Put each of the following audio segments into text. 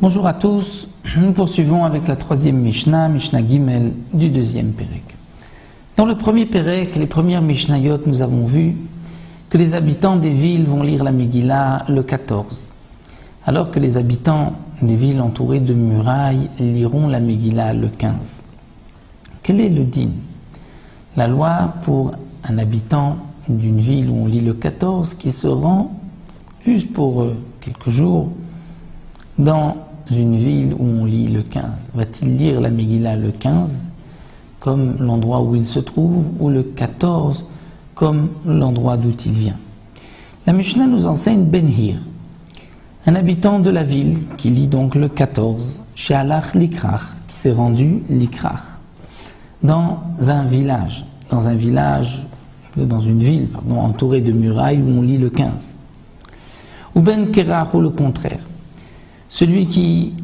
Bonjour à tous, nous poursuivons avec la troisième Mishnah, Mishnah Gimel du deuxième Pérek. Dans le premier Pérek, les premières Mishnayot, nous avons vu que les habitants des villes vont lire la Megillah le 14, alors que les habitants des villes entourées de murailles liront la Megillah le 15. Quel est le din? La loi pour un habitant d'une ville où on lit le 14 qui se rend juste pour quelques jours dans une ville où on lit le 15. Va-t-il lire la Megillah le 15 comme l'endroit où il se trouve, ou le 14 comme l'endroit d'où il vient? La Mishnah nous enseigne Ben-Hir, un habitant de la ville qui lit donc le 14, chez Alach Likrach, qui s'est rendu Likrach, dans une ville entourée de murailles où on lit le 15. Ou Ben Kerach, ou le contraire, celui qui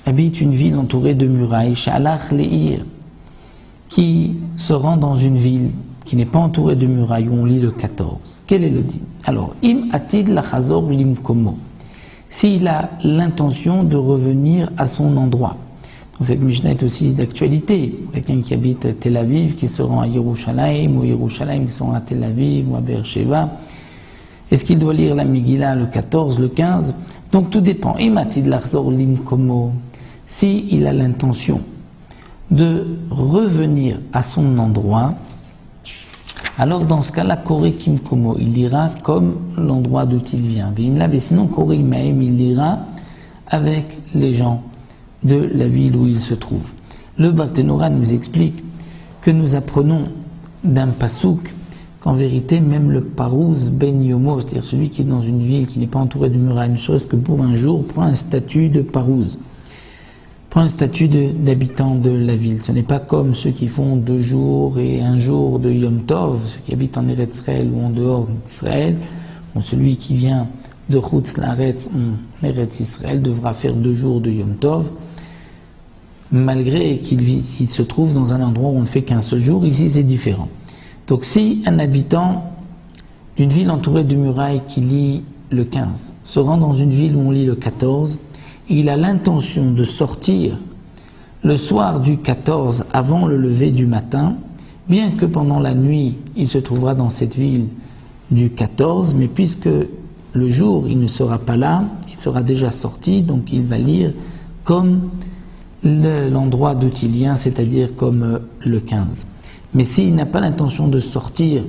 habite une ville entourée de murailles, chez Alach Leir, qui se rend dans une ville qui n'est pas entourée de murailles où on lit le 14. Quel est le din? Alors, im atid lachazor limkomo, s'il a l'intention de revenir à son endroit. Donc cette Mishnah est aussi d'actualité. Quelqu'un qui habite Tel Aviv, qui se rend à Yerushalayim, ou Yerushalayim qui se rend à Tel Aviv, ou à Beersheba, est-ce qu'il doit lire la Megillah le 14, le 15? Donc tout dépend. Im atid lachazor limkomo, s'il a l'intention de revenir à son endroit, alors dans ce cas-là, Koré Kimkomo, il lira comme l'endroit d'où il vient. Mais sinon, Koré Imaim, il lira avec les gens de la ville où il se trouve. Le Barthénora nous explique que nous apprenons d'un pasouk qu'en vérité, même le Parouz Ben Yomo, c'est-à-dire celui qui est dans une ville qui n'est pas entourée de murailles, ne serait-ce que pour un jour, prend un statut de Parouz, prend un statut d'habitant de la ville. Ce n'est pas comme ceux qui font 2 jours et 1 jour de Yom Tov, ceux qui habitent en Eretz Israël ou en dehors d'Israël. Bon, celui qui vient de Chutz Laaretz en Eretz Israël devra faire 2 jours de Yom Tov, malgré qu'il se trouve dans un endroit où on ne fait qu'un seul jour. Ici c'est différent. Donc si un habitant d'une ville entourée de murailles qui lit le 15 se rend dans une ville où on lit le 14, il a l'intention de sortir le soir du 14 avant le lever du matin, bien que pendant la nuit il se trouvera dans cette ville du 14, mais puisque le jour il ne sera pas là, il sera déjà sorti, donc il va lire comme l'endroit d'où il vient, c'est-à-dire comme le 15. Mais s'il n'a pas l'intention de sortir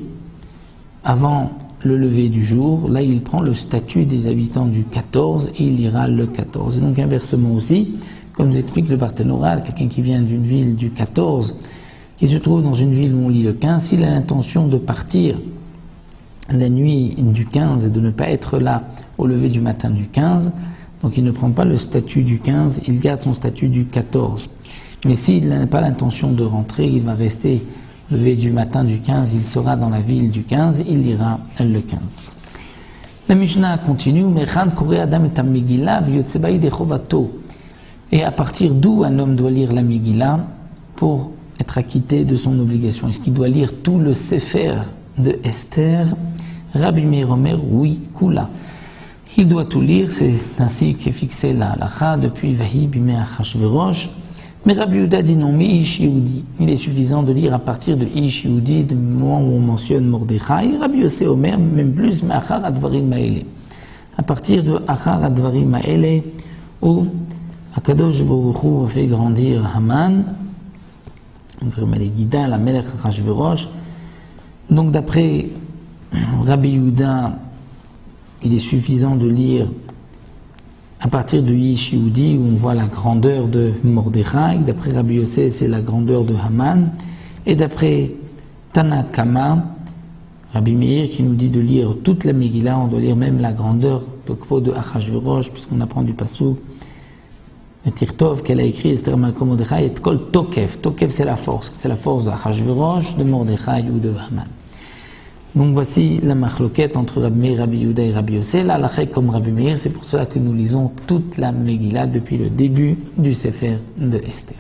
avant le lever du jour, là il prend le statut des habitants du 14 et il lira le 14. Et donc inversement aussi, comme nous explique le Barthénora, quelqu'un qui vient d'une ville du 14, qui se trouve dans une ville où on lit le 15, s'il a l'intention de partir la nuit du 15 et de ne pas être là au lever du matin du 15, donc il ne prend pas le statut du 15, il garde son statut du 14. Mais s'il n'a pas l'intention de rentrer, il va rester levé du matin du 15, il sera dans la ville du 15, il lira le 15. La Mishnah continue, et à partir d'où un homme doit lire la Megillah pour être acquitté de son obligation? Est-ce qu'il doit lire tout le Sefer de Esther? Rabbi Meir Omer, oui, Kula. Il doit tout lire, c'est ainsi qu'est fixé la halakha depuis Vahi bimei Achashverosh. Mais Rabbi Yehuda dit non, mais Ish Yehudi. Il est suffisant de lire à partir de Ish Yehudi, du moment où on mentionne Mordechai. Rabbi Yossé Omer, même plus, mais Achar Advarim Ma'ele. À partir de Achar Advarim Ma'ele, où Akadosh Baruch Hu a fait grandir Haman, les Guida, la Melech Achashverosh. Donc d'après Rabbi Yehuda, il est suffisant de lire à partir de Ish Yehudi, où on voit la grandeur de Mordechai. D'après Rabbi Yossé, c'est la grandeur de Haman. Et d'après Tanakama, Rabbi Meir, qui nous dit de lire toute la Megillah, on doit lire même la grandeur de Achashverosh, puisqu'on apprend du Passouk, le Tirtov qu'elle a écrit, Esther Malkom Mordechai, et Kol Tokef. Tokef, c'est la force de Achashverosh, de Mordechai ou de Haman. Donc voici la marloquette entre Rabbi Meir, Rabbi Yehuda et Rabbi Yossé. La halakha comme Rabbi Meir, c'est pour cela que nous lisons toute la Megillah depuis le début du Sefer de Esther.